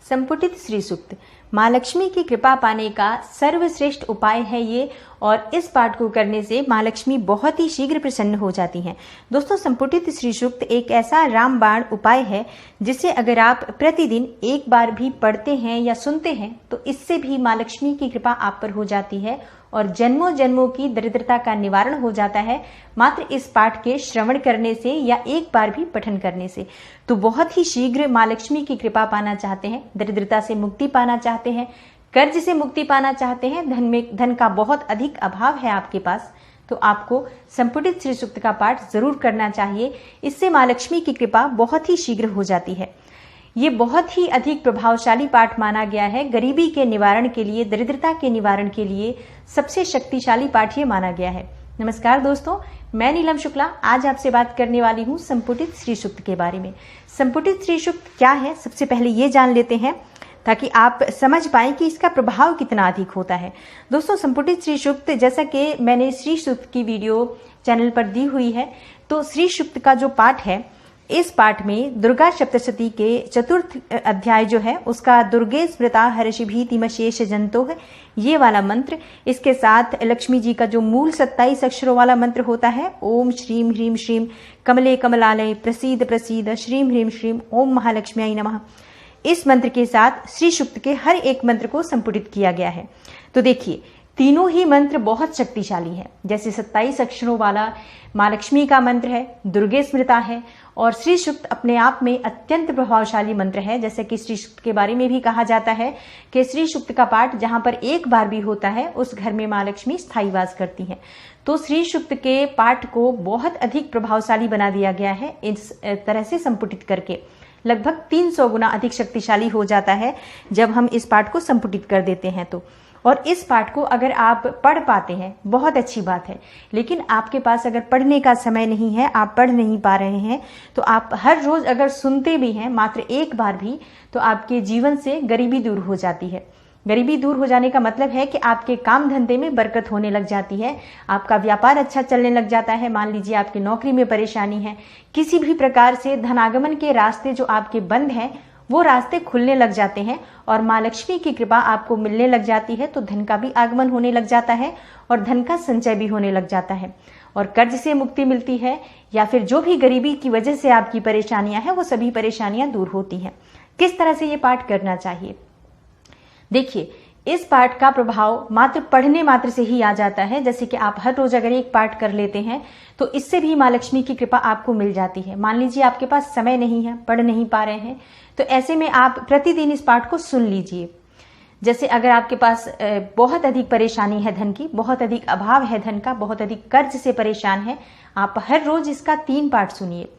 संपुटित श्री सूक्त माँ लक्ष्मी की कृपा पाने का सर्वश्रेष्ठ उपाय है ये, और इस पाठ को करने से माँ लक्ष्मी बहुत ही शीघ्र प्रसन्न हो जाती हैं। दोस्तों, संपुटित श्री सूक्त एक ऐसा रामबाण उपाय है जिसे अगर आप प्रतिदिन एक बार भी पढ़ते हैं या सुनते हैं तो इससे भी माँ लक्ष्मी की कृपा आप पर हो जाती है और जन्मों जन्मों की दरिद्रता का निवारण हो जाता है मात्र इस पाठ के श्रवण करने से या एक बार भी पठन करने से। तो बहुत ही शीघ्र माँ लक्ष्मी की कृपा पाना चाहते हैं, दरिद्रता से मुक्ति पाना चाहते हैं, कर्ज से मुक्ति पाना चाहते हैं, धन का बहुत अधिक अभाव है आपके पास, तो आपको संपुटित श्री सूक्त का पाठ जरूर करना चाहिए। इससे माँ लक्ष्मी की कृपा बहुत ही शीघ्र हो जाती है। ये बहुत ही अधिक प्रभावशाली पाठ माना गया है। गरीबी के निवारण के लिए, दरिद्रता के निवारण के लिए सबसे शक्तिशाली पाठ ये माना गया है। नमस्कार दोस्तों, मैं नीलम शुक्ला आज आपसे बात करने वाली हूँ संपुटित श्री सूक्त के बारे में। संपुटित श्री सूक्त क्या है, सबसे पहले ये जान लेते हैं ताकि आप समझ पाएं कि इसका प्रभाव कितना अधिक होता है। दोस्तों, संपुटित श्री सूक्त, जैसा कि मैंने श्री सूक्त की वीडियो चैनल पर दी हुई है, तो श्री सूक्त का जो पाठ है, इस पाठ में दुर्गा सप्तशती के चतुर्थ अध्याय जो है उसका दुर्गे स्मृता हर्षिभीतिमशेष जंतो है, ये वाला मंत्र, इसके साथ लक्ष्मी जी का जो मूल 27 अक्षरों वाला मंत्र होता है, ओम श्रीम ह्रीम श्रीम कमले कमलालय प्रसीद प्रसीद श्रीम ह्रीम श्रीम ओम महालक्ष्म्याय नमः, इस मंत्र के साथ श्री सूक्त के हर एक मंत्र को संपुटित किया गया है। तो देखिए, तीनों ही मंत्र बहुत शक्तिशाली है। जैसे 27 अक्षरों वाला माँ लक्ष्मी का मंत्र है, दुर्गे स्मृता है, और श्री सूक्त अपने आप में अत्यंत प्रभावशाली मंत्र है। जैसे कि श्री सूक्त के बारे में भी कहा जाता है कि श्री सूक्त का पाठ जहां पर एक बार भी होता है उस घर में माँ लक्ष्मी स्थायी वास करती हैं। तो श्री सूक्त के पाठ को बहुत अधिक प्रभावशाली बना दिया गया है। इस तरह से संपुटित करके लगभग 300 गुना अधिक शक्तिशाली हो जाता है जब हम इस पाठ को संपुटित कर देते हैं तो। और इस पाठ को अगर आप पढ़ पाते हैं बहुत अच्छी बात है, लेकिन आपके पास अगर पढ़ने का समय नहीं है, आप पढ़ नहीं पा रहे हैं, तो आप हर रोज अगर सुनते भी हैं मात्र एक बार भी, तो आपके जीवन से गरीबी दूर हो जाती है। गरीबी दूर हो जाने का मतलब है कि आपके काम धंधे में बरकत होने लग जाती है, आपका व्यापार अच्छा चलने लग जाता है। मान लीजिए आपकी नौकरी में परेशानी है, किसी भी प्रकार से धनागमन के रास्ते जो आपके बंद हैं वो रास्ते खुलने लग जाते हैं और माँ लक्ष्मी की कृपा आपको मिलने लग जाती है, तो धन का भी आगमन होने लग जाता है और धन का संचय भी होने लग जाता है और कर्ज से मुक्ति मिलती है, या फिर जो भी गरीबी की वजह से आपकी परेशानियां हैं वो सभी परेशानियां दूर होती हैं। किस तरह से ये पाठ करना चाहिए? देखिए, इस पाठ का प्रभाव मात्र पढ़ने मात्र से ही आ जाता है। जैसे कि आप हर रोज अगर एक पाठ कर लेते हैं तो इससे भी माँ लक्ष्मी की कृपा आपको मिल जाती है। मान लीजिए आपके पास समय नहीं है, पढ़ नहीं पा रहे हैं, तो ऐसे में आप प्रतिदिन इस पाठ को सुन लीजिए। जैसे अगर आपके पास बहुत अधिक परेशानी है धन की, बहुत अधिक अभाव है धन का, बहुत अधिक कर्ज से परेशान है, आप हर रोज इसका 3 पाठ सुनिए।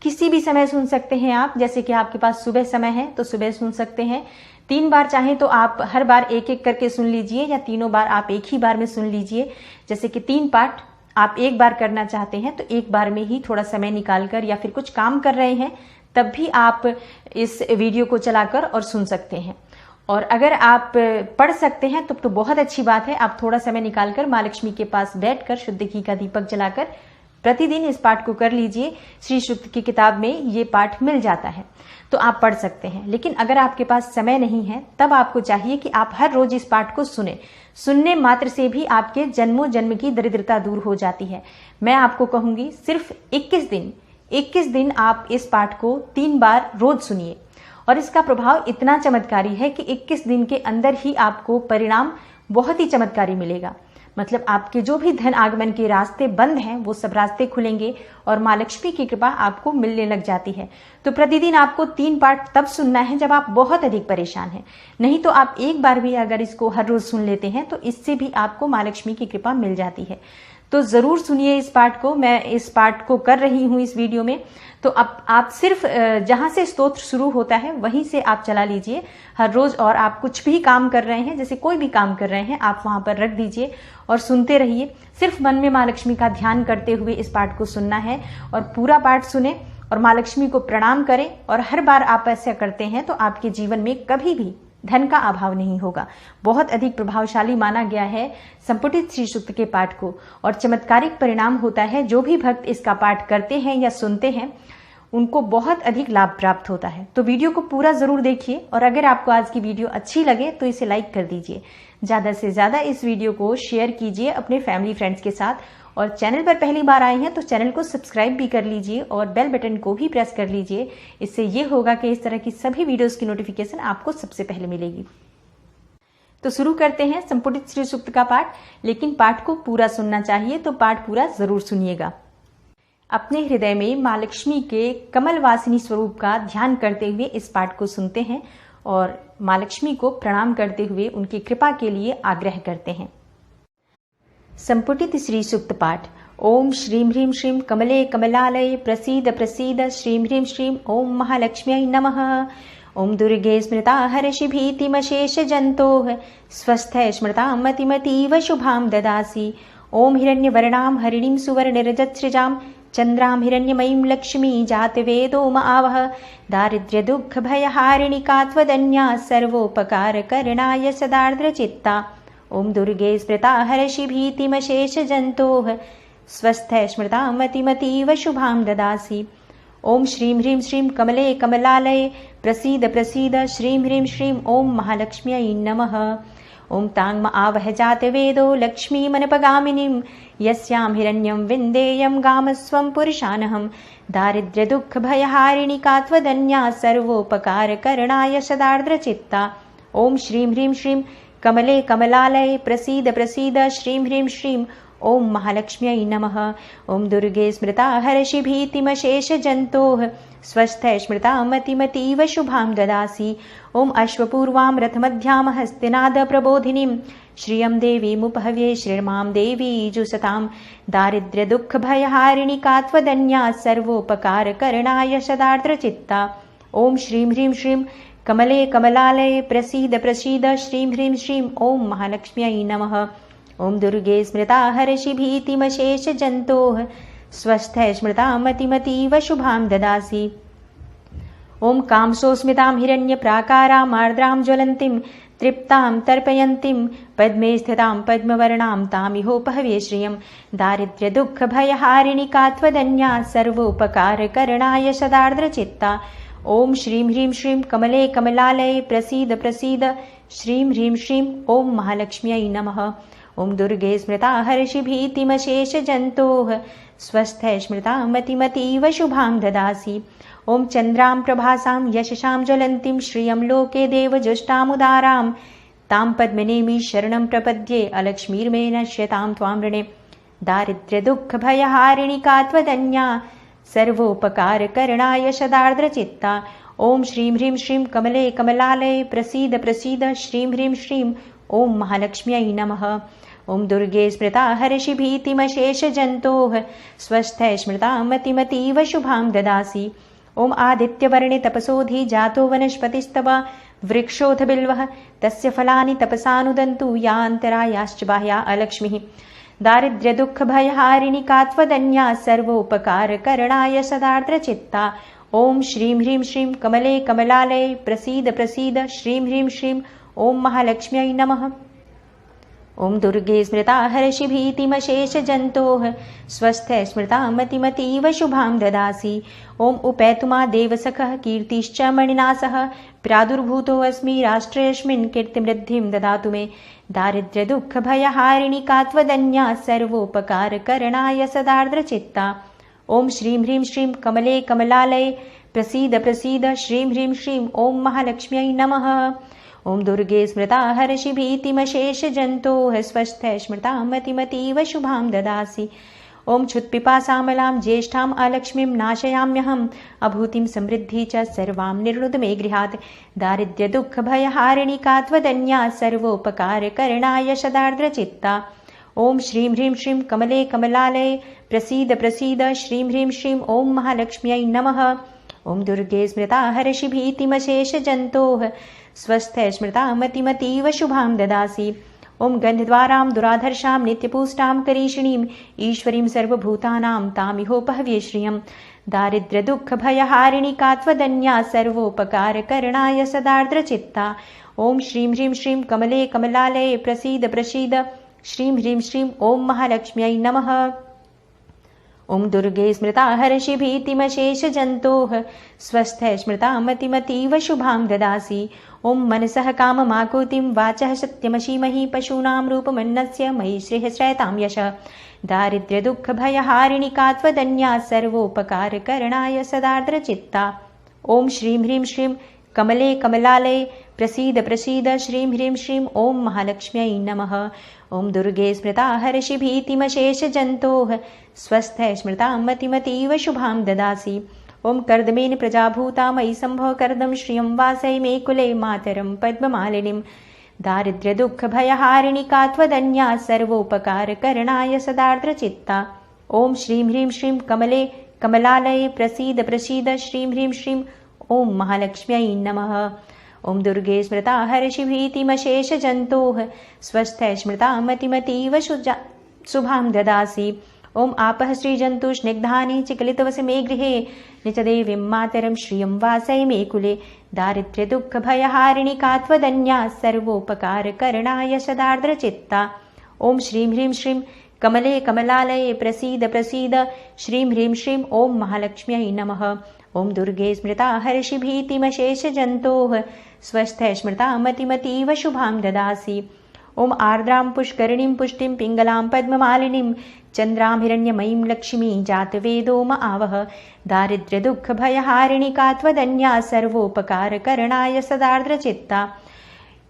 किसी भी समय सुन सकते हैं आप। जैसे कि आपके पास सुबह समय है तो सुबह सुन सकते हैं, 3 बार चाहें तो आप हर बार एक एक करके सुन लीजिए, या तीनों बार आप एक ही बार में सुन लीजिए। जैसे कि 3 पाठ आप एक बार करना चाहते हैं तो एक बार में ही थोड़ा समय निकालकर, या फिर कुछ काम कर रहे हैं तब भी आप इस वीडियो को चलाकर और सुन सकते हैं। और अगर आप पढ़ सकते हैं तो बहुत अच्छी बात है, आप थोड़ा समय निकालकर माँ लक्ष्मी के पास बैठकर शुद्ध घी का दीपक जलाकर प्रतिदिन इस पाठ को कर लीजिए। श्री सूक्त की किताब में ये पाठ मिल जाता है तो आप पढ़ सकते हैं। लेकिन अगर आपके पास समय नहीं है तब आपको चाहिए कि आप हर रोज इस पाठ को सुने। सुनने मात्र से भी आपके जन्मों जन्म की दरिद्रता दूर हो जाती है। मैं आपको कहूंगी सिर्फ 21 दिन आप इस पाठ को 3 बार रोज सुनिए, और इसका प्रभाव इतना चमत्कारी है कि 21 दिन के अंदर ही आपको परिणाम बहुत ही चमत्कारी मिलेगा। मतलब आपके जो भी धन आगमन के रास्ते बंद हैं वो सब रास्ते खुलेंगे और माँ लक्ष्मी की कृपा आपको मिलने लग जाती है। तो प्रतिदिन आपको 3 पाठ तब सुनना है जब आप बहुत अधिक परेशान हैं, नहीं तो आप एक बार भी अगर इसको हर रोज सुन लेते हैं तो इससे भी आपको माँ लक्ष्मी की कृपा मिल जाती है। तो जरूर सुनिए इस पाठ को। मैं इस पाठ को कर रही हूँ इस वीडियो में, तो अब आप सिर्फ जहां से स्तोत्र शुरू होता है वहीं से आप चला लीजिए हर रोज, और आप कुछ भी काम कर रहे हैं, जैसे कोई भी काम कर रहे हैं, आप वहां पर रख दीजिए और सुनते रहिए। सिर्फ मन में माँ लक्ष्मी का ध्यान करते हुए इस पाठ को सुनना है, और पूरा पाठ सुने और माँ लक्ष्मी को प्रणाम करें। और हर बार आप ऐसा करते हैं तो आपके जीवन में कभी भी धन का अभाव नहीं होगा। बहुत अधिक प्रभावशाली माना गया है संपुटित श्री सूक्त के पाठ को, और चमत्कारिक परिणाम होता है जो भी भक्त इसका पाठ करते हैं या सुनते हैं उनको बहुत अधिक लाभ प्राप्त होता है। तो वीडियो को पूरा जरूर देखिए और अगर आपको आज की वीडियो अच्छी लगे तो इसे लाइक कर दीजिए। ज़्यादा से ज़्यादा इस वीडियो को शेयर कीजिए अपने फैमिली फ्रेंड्स के साथ, और चैनल पर पहली बार आए हैं तो चैनल को सब्सक्राइब भी कर लीजिए और बेल बटन को भी प्रेस कर लीजिए। इससे ये होगा कि इस तरह की सभी वीडियोस की नोटिफिकेशन आपको सबसे पहले मिलेगी। तो शुरू करते हैं संपुटित श्री सूक्त का पाठ, लेकिन पाठ को पूरा सुनना चाहिए, तो पाठ पूरा जरूर सुनिएगा। अपने हृदय में माँ लक्ष्मी के कमल वासिनी स्वरूप का ध्यान करते हुए इस पाठ को सुनते हैं और माँ लक्ष्मी को प्रणाम करते हुए उनकी कृपा के लिए आग्रह करते हैं। संपुटित श्री सूक्त पाठ। ओम श्रीं ह्रीं श्रीं कमले कमलालये प्रसीद प्रसीद श्रीं ह्रीं श्रीं ओम महालक्ष्म्यै नमः। ओम दुर्गे स्मृता हर्षि भीतिमशेष जंतोः स्वस्थ स्मृतां मतिमतीव शुभां ददासि। ओम हिरण्यवर्णां हरिणीं सुवर्णरजत्सृजां चंद्रां हिरण्यमयीं लक्ष्मी जातवेदो आवह। दारिद्र्य दुःख भयहारिणी का त्वदन्या सर्वोपकारकरणाय सदार्द्रचित्ता। ओम दुर्गे स्मृता हर्षि भीतिमशेष जंतोः स्वस्थ स्मृतां मतिमतीव शुभां ददासि। ओम श्रीं ह्रीं श्रीं कमले कमलालये प्रसीद प्रसीद श्रीं ह्रीं श्रीं ओम महालक्ष्म्यै नमः। ओम तांग आवह जातवेदो लक्ष्मीमनपगामिनीं यस्यां हिरण्यं विन्देयं गामस्वं पुरुषानहं। दारिद्र्य दुःख भयहारिणी का त्वदन्या सर्वोपकारकरणाय सदार्द्रचित्ता। ओम श्रीं ह्रीं श्रीं कमले कमलालये प्रसीद प्रसीद श्रीं ह्रीं श्रीं ओम महालक्ष्म्यै नमः। ओम दुर्गे स्मृता हर्षि भीतिमशेष जंतोः स्वस्थ स्मृतां मतिमतीव शुभां ददासि। ओम अश्वपूर्वां रथमध्यां हस्तिनाद प्रबोधिनीं श्रियं देवीमुपहव्ये श्रीर्मां देवी जुसतां। दारिद्र्य दुःख भयहारिणी का त्वदन्या सर्वोपकारकरणाय सदार्द्रचित्ता। ओम श्रीं ह्रीं श्रीं कमले कमलालये प्रसीद प्रसीद श्रीं ह्रीं श्रीं ओम महालक्ष्म्यै नमः। ओम दुर्गे स्मृता हर्षि भीतिमशेष जंतोः स्वस्थ स्मृतां मतिमतीव शुभां ददासि। ओम कामसोस्मितां हिरण्यप्राकारां आर्द्रां ज्वलन्तीं तृप्तां तर्पयन्तीं पद्मे स्थितां पद्मवर्णां तामिहोपहव्ये श्रियं। दारिद्र्य दुःख भयहारिणी का त्वदन्या सर्वोपकारकरणाय सदार्द्रचित्ता। ओम श्रीं ह्रीं श्रीं कमले कमलालये प्रसीद प्रसीद श्रीं ह्रीं श्रीं ओम महालक्ष्म्यै नमः। ओम दुर्गे स्मृता हर्षि भीतिमशेष जंतोः स्वस्थ स्मृतां मतिमतीव शुभां ददासि। ओम चंद्रां प्रभासां यशसां ज्वलन्तीं श्रियं लोके देवजुष्टामुदारां तां पद्मनेमि शरणं प्रपद्ये अलक्ष्मीर्मे नश्यतां त्वां ऋणे। दारिद्र्य दुःख भयहारिणी का त्वदन्या सर्वोपकारकरणाय सदार्द्रचित्ता। ओम श्रीं ह्रीं श्रीं कमले कमलालये प्रसीद प्रसीद श्रीं ह्रीं श्रीं ओम महालक्ष्म्यै नमः। ओम दुर्गे स्मृता हर्षि भीतिमशेष जंतोः स्वस्थ स्मृतां मतिमतीव शुभां ददासि। ओम आदित्यवर्णे तपसोधि जातो वनस्पतिस्तव वृक्षोऽथ बिल्वः तस्य फलानि तपसानुदन्तु यान्तरायाश्च बाह्या अलक्ष्मीः। दारिद्र्य दुःख भयहारिणी का त्वदन्या सर्वोपकारकरणाय सदार्द्रचित्ता। ओम श्रीं ह्रीं श्रीं कमले कमलालये प्रसीद प्रसीद श्रीं ह्रीं श्रीं ओम महालक्ष्म्यै नमः। ओम दुर्गे स्मृता हर्षि भीतिमशेष जंतोः स्वस्थ स्मृतां मतिमतीव शुभां ददासि। ओम उपैतुमा देवसखः कीर्तिश्च मणिना सह प्रादुर्भूतोऽस्मि राष्ट्रेऽस्मिन् कीर्तिमृद्धिं ददातु मे। दारिद्र्य दुःख भयहारिणी का त्वदन्या सर्वोपकारकरणाय सदार्द्रचित्ता। ओम श्रीं ह्रीं श्रीं कमले कमलालये प्रसीद प्रसीद श्रीं ह्रीं श्रीं ओम महालक्ष्म्यै नमः। ओम दुर्गे स्मृता हर्षि भीतिमशेष जंतोः स्वस्थ स्मृतां मतिमतीव शुभां ददासि। ओम क्षुत्पिपासामलां ज्येष्ठां अलक्ष्मीं नाशयाम्यहम् अभूतिं समृद्धि च सर्वां निर्णुद मे गृहात्। दारिद्र्य दुःख भयहारिणी का त्वदन्या सर्वोपकारकरणाय सदार्द्रचित्ता। ओम श्रीं ह्रीं श्रीं कमले कमलालये प्रसीद प्रसीद श्रीं ह्रीं श्रीं ओम महालक्ष्म्यै नमः। ओम दुर्गे स्मृता हर्षि भीतिमशेष जंतोः स्वस्थ स्मृतां मतिमतीव शुभां ददासि। ओम गन्धद्वारां दुराधर्षां नित्यपुष्टां करीषिणीं ईश्वरीं सर्वभूतानां तामिहोपहव्ये श्रियं। दारिद्र्य दुःख भयहारिणी का त्वदन्या सर्वोपकारकरणाय सदार्द्रचित्ता। ओम श्रीं ह्रीं श्रीं कमले कमलालये प्रसीद प्रसीद श्रीं ह्रीं श्रीं ओम महालक्ष्म्यै नमः। ओम दुर्गे स्मृता हर्षि भीतिमशेष जन्तोः स्वस्थ स्मृता मतिमतीव शुभां ददासि। ओम मनसः काममाकुतिं वाचः सत्यमशीमहि पशूनां रूपमन्नस्य मयि श्रेयश्रयतां यशः। दारिद्र्य दुःख भयहारिणि का त्वदन्या सर्वोपकारकरणाय सदार्द्रचित्ता। ओम श्रीं ह्रीं श्रीं कमले कमलालये प्रसीद प्रसीद श्रीं ह्रीं श्रीं ओम महालक्ष्म्यै नमः। ओम दुर्गे स्मृता हर्षि भीतिमशेष जन्तोः स्वस्थ स्मृता मतिमतीव शुभां ददासि। ओम कर्दमेन प्रजाभूता मयि सम्भव कर्दम श्रियं वासय मे कुले मातरं पद्ममालिनीं। दारिद्र्य दुःख भयहारिणि का त्वदन्या सर्वोपकारकरणाय सदार्द्रचित्ता। ओम श्रीं ह्रीं श्रीं कमले कमलालये प्रसीद प्रसीद श्रीं ह्रीं श्रीं ओम महालक्ष्म्यै नमः। ओम दुर्गे स्मृता हर्षि भीतिमशेष जन्तोः स्वस्थ स्मृता मतिमतीव शुभां ददासि। ओम आपः श्रीजन्तु स्निग्धानि चिकलितवस मे गृहे निचदेवीं मातरं श्रियं वासय मे कुले। दारिद्र्य दुःख भयहारिणि का त्वदन्या सर्वोपकारकरणाय सदार्द्रचित्ता। ओम श्रीं ह्रीं श्रीं कमले कमलालये प्रसीद प्रसीद श्रीं ह्रीं श्रीं ओम महालक्ष्म्यै नमः। ओम दुर्गे स्मृता हर्षि भीतिमशेष जन्तोः स्वस्थ स्मृता मतिमतीव शुभां ददासि। ओम आर्द्रां पुष्करिणीं पुष्टिं पिङ्गलां पद्ममालिनीं चन्द्रां हिरण्यमयीं लक्ष्मीं जातवेदो म आवह। दारिद्र्य दुःख भयहारिणि का त्वदन्या सर्वोपकारकरणाय सदार्द्रचित्ता।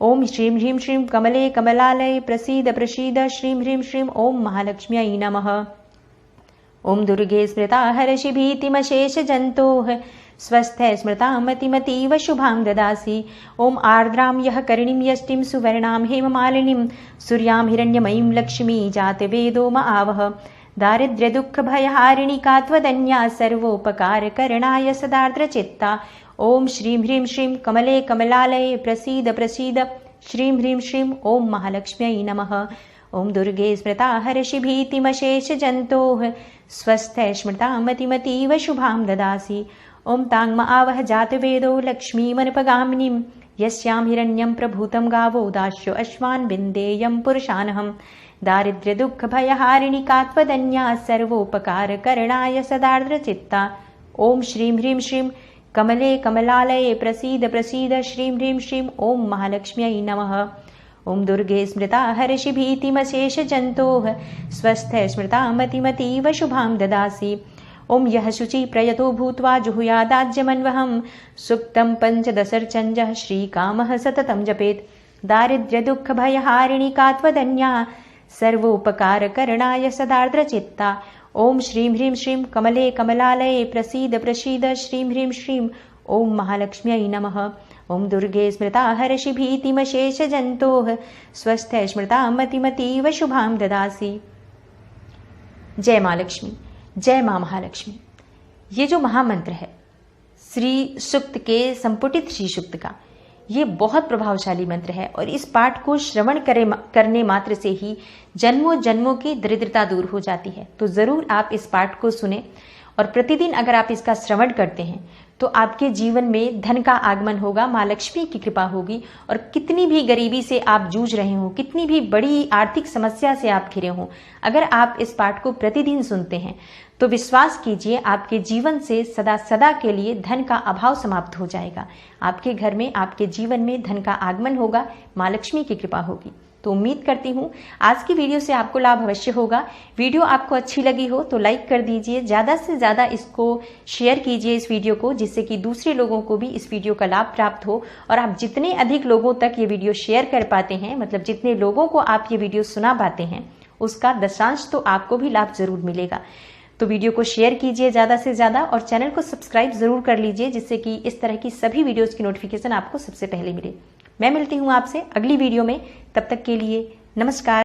ओम श्रीं ह्रीं श्रीं कमले कमलालये प्रसीद प्रसीद श्रीं ह्रीं श्रीं ओम महालक्ष्म्यै नमः। ओम दुर्गे स्मृता हर्षि भीतिमशेष जन्तोः स्वस्थ स्मृता मतिमतीव शुभां ददासि। ओम आर्द्रां यः करिणीं यष्टिं सुवर्णां हेममालिनीं सूर्यां हिरण्यमयीं लक्ष्मी जातवेदो म आवह। दारिद्र्य दुःख भयहारिणि का त्वदन्या सर्वोपकारकरणाय सदार्द्रचित्ता। ओम श्रीं ह्रीं श्रीं कमले कमलालये प्रसीद प्रसीद श्रीं ह्रीं श्रीं ओम महालक्ष्म्यै नमः। ओम दुर्गे स्मृता हर्षि भीतिमशेष जन्तोः स्वस्थ स्मृता मतिमतीव शुभां ददासि। ओम ताङ्म आवह जातवेदो लक्ष्मीमनुपगामिनीं यस्यां हिरण्यं प्रभूतं गावो दास्यो अश्वान् विन्देयं पुरुषानहम्। दारिद्र्य दुःख भयहारिणि का त्वदन्या सर्वोपकारकरणाय सदार्द्रचित्ता। ओम श्रीं ह्रीं श्रीं कमले कमलालये प्रसीद प्रसीद श्रीं ह्रीं श्रीं ओम महालक्ष्म्यै नमः। ओम दुर्गे स्मृता हर्षि भीतिमशेष जन्तोः स्वस्थ स्मृता मतिमतीव शुभां ददासि। ओम यः शुचि प्रयतो भूत्वा जुहुयादाज्यमन्वहं सुक्तं पञ्चदशर्चञ्जः श्रीकामः सततं जपेत्। दारिद्र्य दुःख भयहारिणि का त्वदन्या सर्वोपकारकरणाय सदार्द्रचित्ता। ओम श्रीं ह्रीं श्रीं कमले कमलालये प्रसीद प्रसीद श्रीं ह्रीं श्रीं ओम महालक्ष्म्यै नमः। ओम दुर्गे स्मृता हर्षि भीतिमशेष जन्तोः स्वस्थ स्मृता मतिमतीव शुभां ददासि। जय माँ लक्ष्मी, जय माँ महालक्ष्मी। ये जो महामंत्र है श्री सूक्त के संपुटित श्री सूक्त का, ये बहुत प्रभावशाली मंत्र है और इस पाठ को श्रवण करने मात्र से ही जन्मों जन्मों की दरिद्रता दूर हो जाती है। तो जरूर आप इस पाठ को सुने और प्रतिदिन अगर आप इसका श्रवण करते हैं तो आपके जीवन में धन का आगमन होगा, माँ लक्ष्मी की कृपा होगी। और कितनी भी गरीबी से आप जूझ रहे हो, कितनी भी बड़ी आर्थिक समस्या से आप घिरे हो, अगर आप इस पाठ को प्रतिदिन सुनते हैं तो विश्वास कीजिए आपके जीवन से सदा सदा के लिए धन का अभाव समाप्त हो जाएगा। आपके घर में, आपके जीवन में धन का आगमन होगा, माँ लक्ष्मी की कृपा होगी। तो उम्मीद करती हूँ आज की वीडियो से आपको लाभ अवश्य होगा। वीडियो आपको अच्छी लगी हो तो लाइक कर दीजिए, ज़्यादा से ज़्यादा इसको शेयर कीजिए इस वीडियो को, जिससे कि दूसरे लोगों को भी इस वीडियो का लाभ प्राप्त हो। और आप जितने अधिक लोगों तक ये वीडियो शेयर कर पाते हैं, मतलब जितने लोगों को आप ये वीडियो सुना पाते हैं, उसका दशांश तो आपको भी लाभ जरूर मिलेगा। तो वीडियो को शेयर कीजिए ज़्यादा से ज़्यादा और चैनल को सब्सक्राइब जरूर कर लीजिए, जिससे कि इस तरह की सभी वीडियोज़ की नोटिफिकेशन आपको सबसे पहले मिले। मैं मिलती हूँ आपसे अगली वीडियो में, तब तक के लिए नमस्कार।